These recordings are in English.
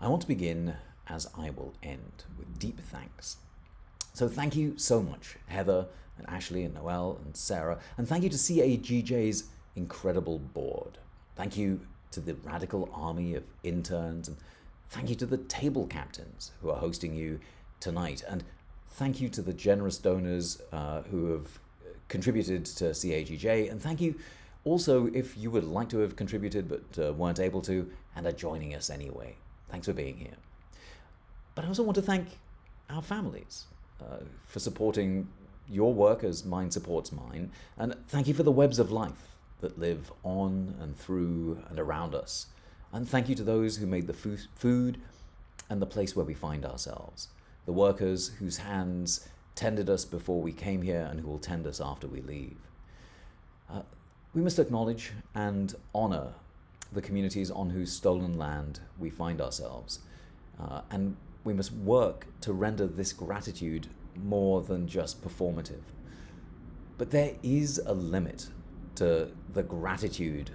I want to begin, as I will end, with deep thanks. So thank you so much, Heather and Ashley and Noelle and Sarah, and thank you to CAGJ's incredible board. Thank you to the radical army of interns, and thank you to the table captains who are hosting you tonight, and thank you to the generous donors who have contributed to CAGJ, and thank you also if you would like to have contributed but weren't able to and are joining us anyway. Thanks for being here. But I also want to thank our families for supporting your work as mine supports mine, and thank you for the webs of life that live on and through and around us. And thank you to those who made the food and the place where we find ourselves, the workers whose hands tended us before we came here and who will tend us after we leave. We must acknowledge and honor the communities on whose stolen land we find ourselves, and we must work to render this gratitude more than just performative. But there is a limit to the gratitude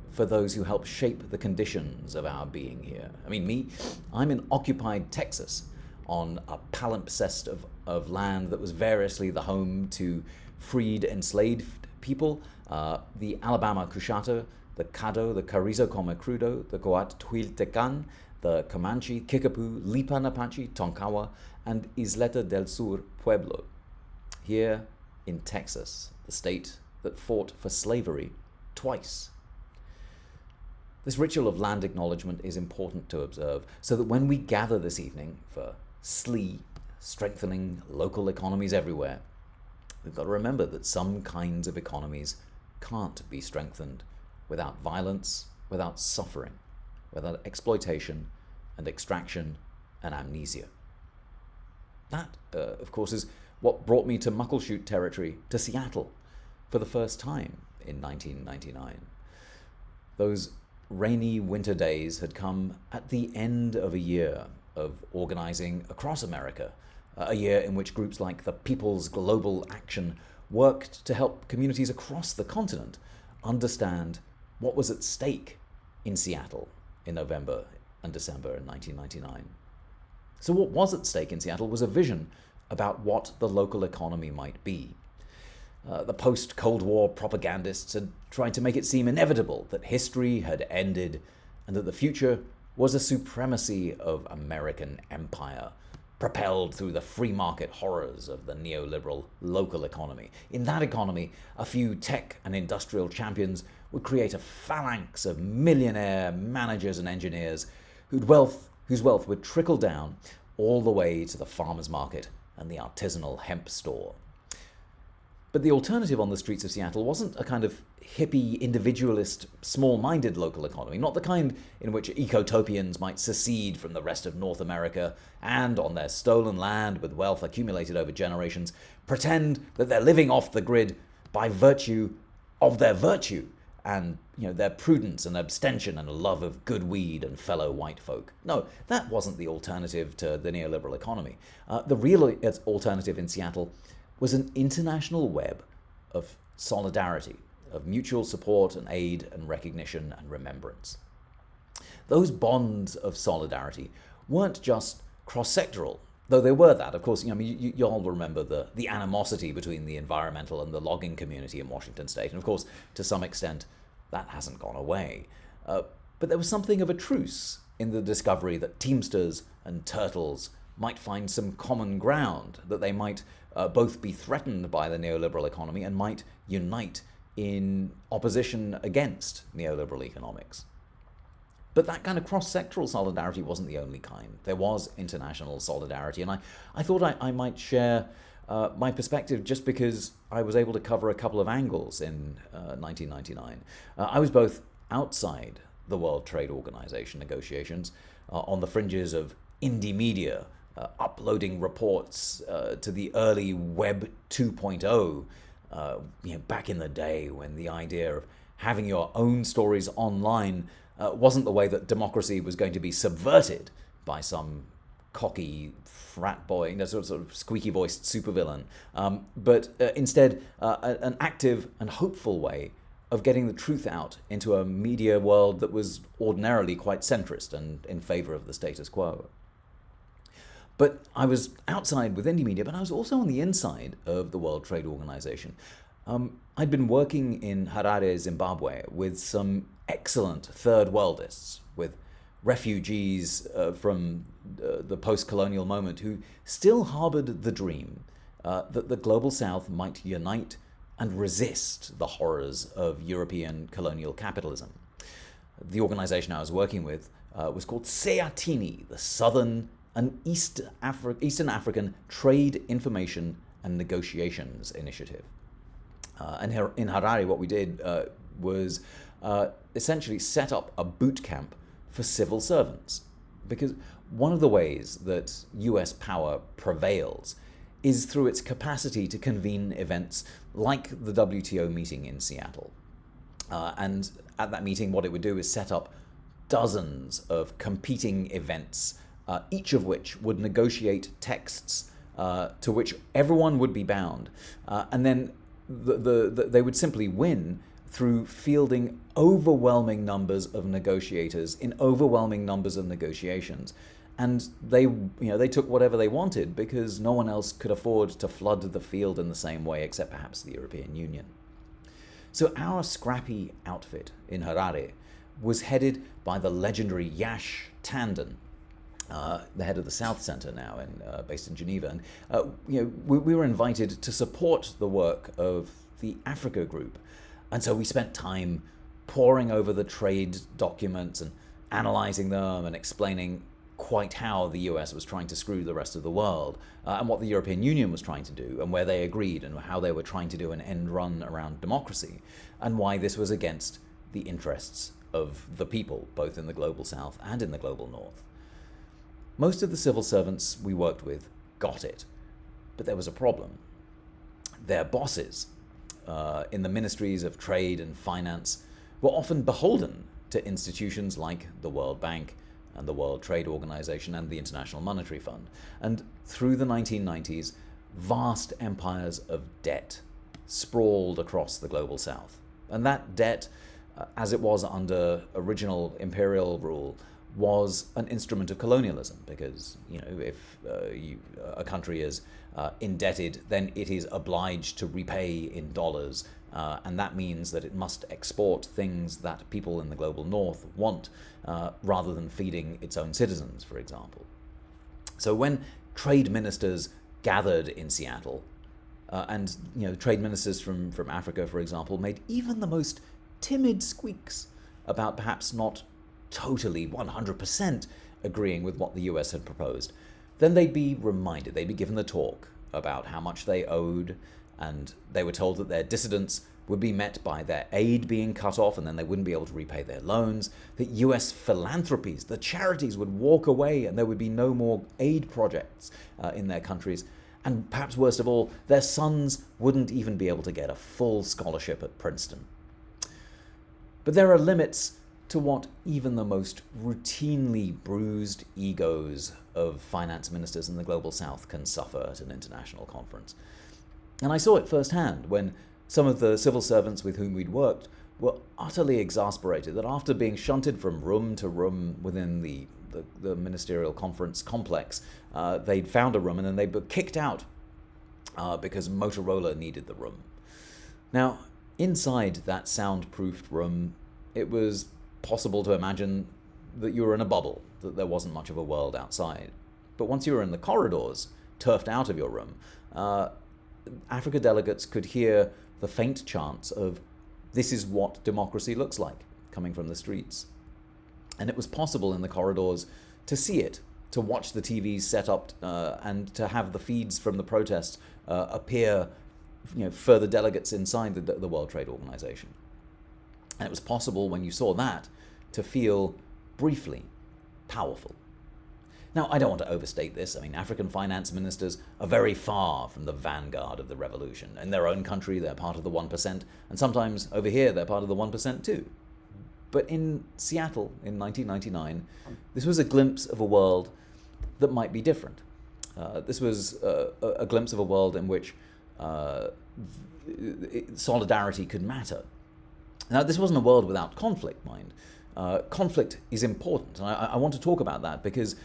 for those who help shape the conditions of our being here. I mean, I'm in occupied Texas on a palimpsest of land that was variously the home to freed enslaved people, the Alabama Coushatta, the Caddo, the Carrizo Comecrudo, the Coathuiltecan, the Comanche, Kickapoo, Lipa Napache, Tonkawa, and Isleta del Sur Pueblo. Here in Texas, the state that fought for slavery twice. This ritual of land acknowledgement is important to observe so that when we gather this evening for SLEE, strengthening local economies everywhere, we've got to remember that some kinds of economies can't be strengthened without violence, without suffering, without exploitation and extraction and amnesia. That, of course, is what brought me to Muckleshoot territory, to Seattle, for the first time in 1999. Those rainy winter days had come at the end of a year of organizing across America, a year in which groups like the People's Global Action worked to help communities across the continent understand what was at stake in Seattle in November and December in 1999. So what was at stake in Seattle was a vision about what the local economy might be. The post-Cold War propagandists had tried to make it seem inevitable that history had ended and that the future was a supremacy of American empire, propelled through the free market horrors of the neoliberal local economy. In that economy, a few tech and industrial champions would create a phalanx of millionaire managers and engineers whose wealth would trickle down all the way to the farmer's market and the artisanal hemp store. But the alternative on the streets of Seattle wasn't a kind of hippie, individualist, small-minded local economy, not the kind in which ecotopians might secede from the rest of North America and, on their stolen land with wealth accumulated over generations, pretend that they're living off the grid by virtue of their virtue and their prudence and abstention and a love of good weed and fellow white folk. No, that wasn't the alternative to the neoliberal economy. The real alternative in Seattle was an international web of solidarity, of mutual support and aid and recognition and remembrance. Those bonds of solidarity weren't just cross-sectoral, though they were that. Of course, you all remember the animosity between the environmental and the logging community in Washington state, and of course, to some extent, that hasn't gone away. But there was something of a truce in the discovery that Teamsters and Turtles might find some common ground, that they might both be threatened by the neoliberal economy and might unite in opposition against neoliberal economics. But that kind of cross-sectoral solidarity wasn't the only kind. There was international solidarity, and I thought I might share my perspective just because I was able to cover a couple of angles in 1999. I was both outside the World Trade Organization negotiations, on the fringes of indie media, uploading reports to the early Web 2.0, back in the day when the idea of having your own stories online wasn't the way that democracy was going to be subverted by some cocky frat boy, sort of squeaky-voiced supervillain, but instead an active and hopeful way of getting the truth out into a media world that was ordinarily quite centrist and in favor of the status quo. But I was outside with indie media, but I was also on the inside of the World Trade Organization. I'd been working in Harare, Zimbabwe, with some excellent third worldists, with refugees from the post-colonial moment who still harbored the dream that the global South might unite and resist the horrors of European colonial capitalism. The organization I was working with was called SEATINI, the Southern and Eastern African Trade Information and Negotiations Initiative. And in Harare, what we did was essentially set up a boot camp for civil servants. Because one of the ways that US power prevails is through its capacity to convene events like the WTO meeting in Seattle. And at that meeting, what it would do is set up dozens of competing events, each of which would negotiate texts to which everyone would be bound. And then they would simply win through fielding overwhelming numbers of negotiators in overwhelming numbers of negotiations. And they took whatever they wanted because no one else could afford to flood the field in the same way except perhaps the European Union. So our scrappy outfit in Harare was headed by the legendary Yash Tandon, the head of the South Center now, based in Geneva. And we were invited to support the work of the Africa Group. And so we spent time poring over the trade documents and analyzing them and explaining quite how the US was trying to screw the rest of the world, and what the European Union was trying to do, and where they agreed, and how they were trying to do an end run around democracy, and why this was against the interests of the people, both in the global South and in the global North. Most of the civil servants we worked with got it, but there was a problem. Their bosses in the ministries of trade and finance were often beholden to institutions like the World Bank and the World Trade Organization and the International Monetary Fund. And through the 1990s, vast empires of debt sprawled across the global South. And that debt, as it was under original imperial rule, was an instrument of colonialism, because if a country is indebted, then it is obliged to repay in dollars, and that means that it must export things that people in the global North want, rather than feeding its own citizens, for example. So when trade ministers gathered in Seattle, and trade ministers from Africa, for example, made even the most timid squeaks about perhaps not totally 100% agreeing with what the US had proposed, then they'd be reminded, they'd be given the talk about how much they owed, and they were told that their dissidence would be met by their aid being cut off, and then they wouldn't be able to repay their loans, that US philanthropies, the charities, would walk away and there would be no more aid projects in their countries, and perhaps worst of all, their sons wouldn't even be able to get a full scholarship at Princeton. But there are limits to what even the most routinely bruised egos of finance ministers in the global South can suffer at an international conference. And I saw it firsthand when some of the civil servants with whom we'd worked were utterly exasperated that after being shunted from room to room within the ministerial conference complex, they'd found a room and then they were kicked out because Motorola needed the room. Now, inside that soundproofed room, it was possible to imagine that you were in a bubble, that there wasn't much of a world outside. But once you were in the corridors, turfed out of your room, Africa delegates could hear the faint chants of, "This is what democracy looks like," coming from the streets. And it was possible in the corridors to see it, to watch the TVs set up, and to have the feeds from the protests appear, further delegates inside the World Trade Organization. And it was possible when you saw that to feel briefly powerful. Now, I don't want to overstate this. I mean, African finance ministers are very far from the vanguard of the revolution. In their own country, they're part of the 1%, and sometimes over here, they're part of the 1% too. But in Seattle in 1999, this was a glimpse of a world that might be different. This was a glimpse of a world in which solidarity could matter. Now, this wasn't a world without conflict, mind. Conflict is important, and I want to talk about that because,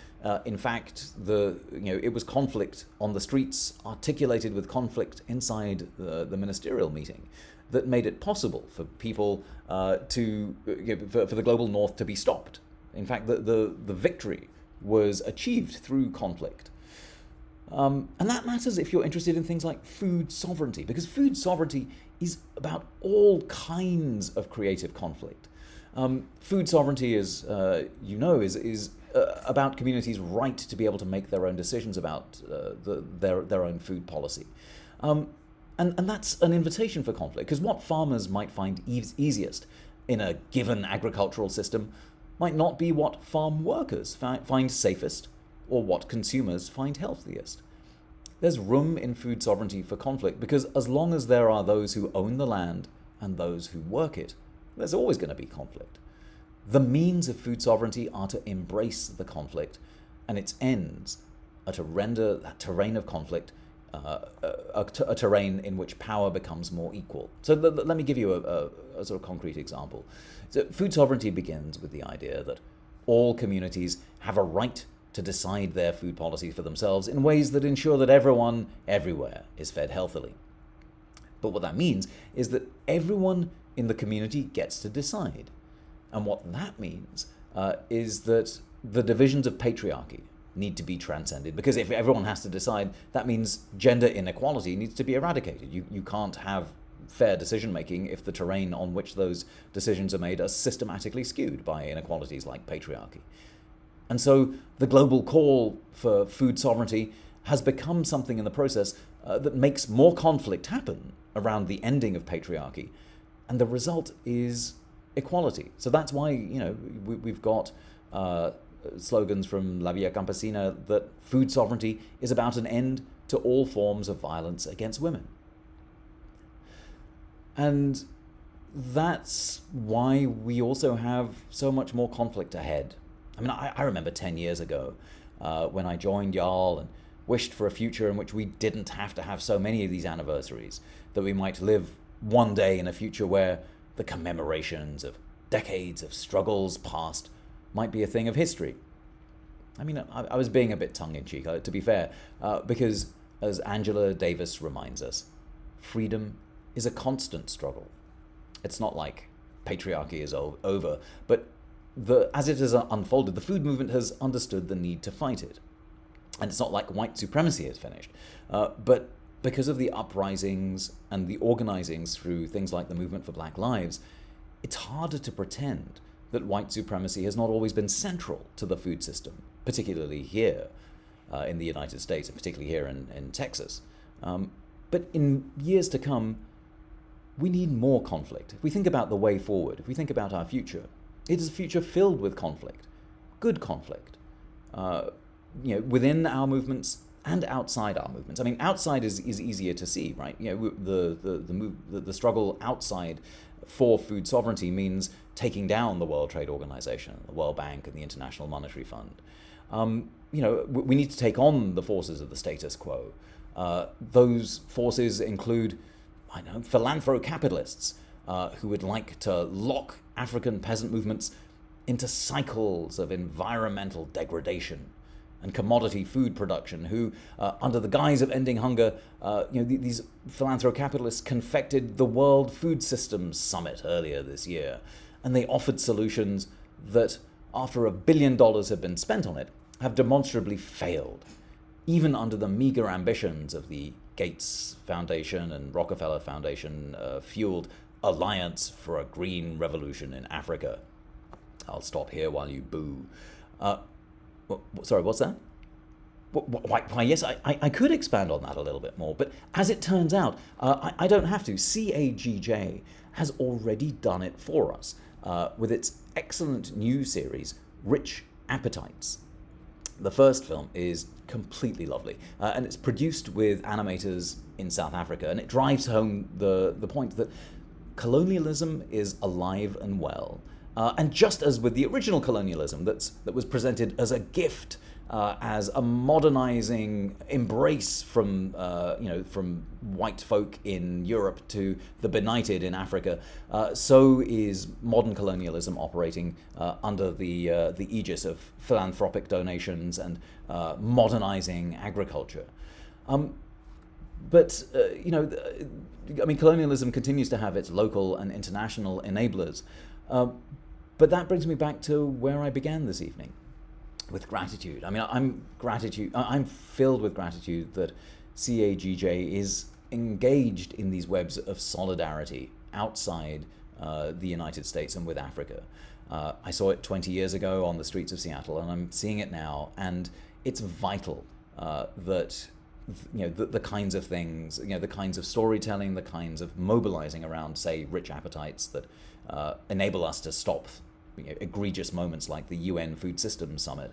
in fact, it was conflict on the streets, articulated with conflict inside the ministerial meeting, that made it possible for people for the global north to be stopped. In fact, the victory was achieved through conflict. And that matters if you're interested in things like food sovereignty, because food sovereignty is about all kinds of creative conflict. Food sovereignty, as is about communities' right to be able to make their own decisions about their own food policy. And that's an invitation for conflict, because what farmers might find easiest in a given agricultural system might not be what farm workers find safest or what consumers find healthiest. There's room in food sovereignty for conflict, because as long as there are those who own the land and those who work it, there's always going to be conflict. The means of food sovereignty are to embrace the conflict, and its ends are to render that terrain of conflict a terrain in which power becomes more equal. So let me give you a sort of concrete example. So food sovereignty begins with the idea that all communities have a right to decide their food policy for themselves in ways that ensure that everyone, everywhere, is fed healthily. But what that means is that everyone in the community gets to decide. And what that means is that the divisions of patriarchy need to be transcended, because if everyone has to decide, that means gender inequality needs to be eradicated. You can't have fair decision making if the terrain on which those decisions are made are systematically skewed by inequalities like patriarchy. And so the global call for food sovereignty has become something in the process that makes more conflict happen around the ending of patriarchy, and the result is equality. So that's why we've got slogans from La Via Campesina that food sovereignty is about an end to all forms of violence against women. And that's why we also have so much more conflict ahead. I mean, I remember 10 years ago when I joined YARL and wished for a future in which we didn't have to have so many of these anniversaries, that we might live one day in a future where the commemorations of decades of struggles past might be a thing of history. I mean, I was being a bit tongue-in-cheek, to be fair, because, as Angela Davis reminds us, freedom is a constant struggle. It's not like patriarchy is over, but as it has unfolded, the food movement has understood the need to fight it. And it's not like white supremacy is finished, but because of the uprisings and the organizings through things like the Movement for Black Lives, it's harder to pretend that white supremacy has not always been central to the food system, particularly here in the United States, and particularly here in Texas. But in years to come, we need more conflict. If we think about the way forward, if we think about our future, it is a future filled with conflict, good conflict, within our movements and outside our movements. I mean, outside is easier to see, right? The struggle outside for food sovereignty means taking down the World Trade Organization, the World Bank, and the International Monetary Fund. We need to take on the forces of the status quo. Those forces include, philanthro-capitalists who would like to lock African peasant movements into cycles of environmental degradation and commodity food production, who, under the guise of ending hunger, these philanthro-capitalists confected the World Food Systems Summit earlier this year, and they offered solutions that, after $1 billion have been spent on it, have demonstrably failed, even under the meager ambitions of the Gates Foundation and Rockefeller Foundation fueled Alliance for a Green Revolution in Africa. I'll stop here while you boo. Sorry, what's that? Why, yes, I could expand on that a little bit more, but as it turns out, I don't have to. CAGJ has already done it for us with its excellent new series, Rich Appetites. The first film is completely lovely, and it's produced with animators in South Africa, and it drives home the point that colonialism is alive and well. And just as with the original colonialism that was presented as a gift as a modernizing embrace from from white folk in Europe to the benighted in Africa, so is modern colonialism operating under the aegis of philanthropic donations and modernizing agriculture. But colonialism continues to have its local and international enablers. But that brings me back to where I began this evening, with gratitude. I'm filled with gratitude that CAGJ is engaged in these webs of solidarity outside the United States and with Africa. I saw it 20 years ago on the streets of Seattle, and I'm seeing it now, and it's vital that the kinds of things, the kinds of storytelling, the kinds of mobilizing around, say, rich appetites that enable us to stop egregious moments like the UN Food Systems Summit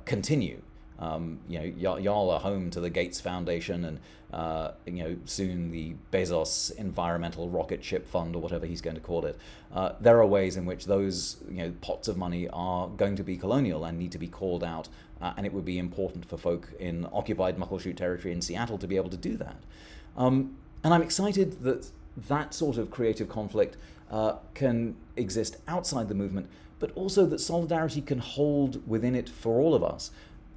continue. Y'all are home to the Gates Foundation and soon the Bezos Environmental Rocket Ship Fund, or whatever he's going to call it. There are ways in which those pots of money are going to be colonial and need to be called out, and it would be important for folk in occupied Muckleshoot territory in Seattle to be able to do that. And I'm excited that that sort of creative conflict can exist outside the movement, but also that solidarity can hold within it for all of us,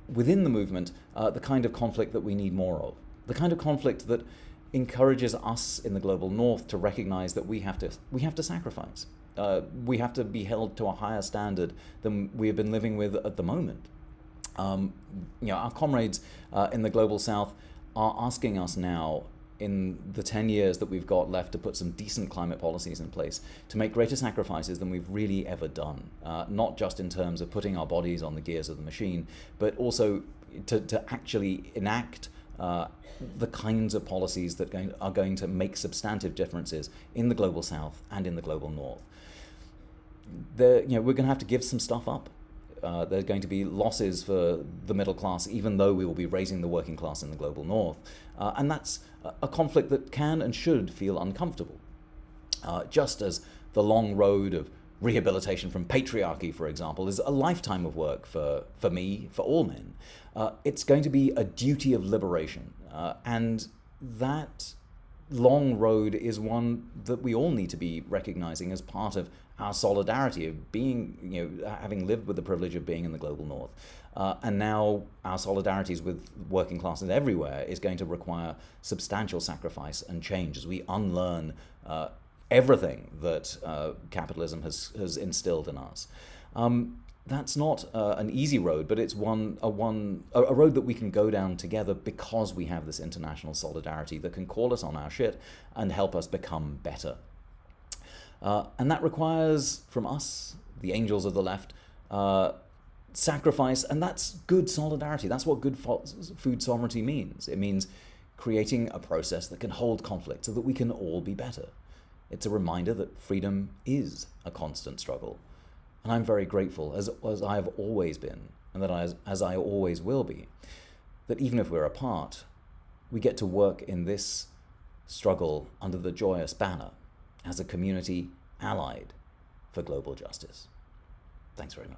within the movement, the kind of conflict that we need more of. The kind of conflict that encourages us in the global north to recognize that we have to sacrifice. We have to be held to a higher standard than we have been living with at the moment. Our comrades in the global south are asking us now, in the 10 years that we've got left to put some decent climate policies in place, to make greater sacrifices than we've really ever done, not just in terms of putting our bodies on the gears of the machine, but also to actually enact the kinds of policies that are going to make substantive differences in the global south and in the global north. We're going to have to give some stuff up. There's going to be losses for the middle class, even though we will be raising the working class in the global north. And that's a conflict that can and should feel uncomfortable. Just as the long road of rehabilitation from patriarchy, for example, is a lifetime of work for me, for all men, it's going to be a duty of liberation. And that long road is one that we all need to be recognizing as part of our solidarity of being, having lived with the privilege of being in the global north. And now our solidarities with working classes everywhere is going to require substantial sacrifice and change as we unlearn everything that capitalism has instilled in us. That's not an easy road, but it's a road that we can go down together because we have this international solidarity that can call us on our shit and help us become better. And that requires from us, the angels of the left, sacrifice, and that's good solidarity. That's what good food sovereignty means. It means creating a process that can hold conflict so that we can all be better. It's a reminder that freedom is a constant struggle. And I'm very grateful, as I have always been, and that as I always will be, that even if we're apart, we get to work in this struggle under the joyous banner as a community allied for global justice. Thanks very much.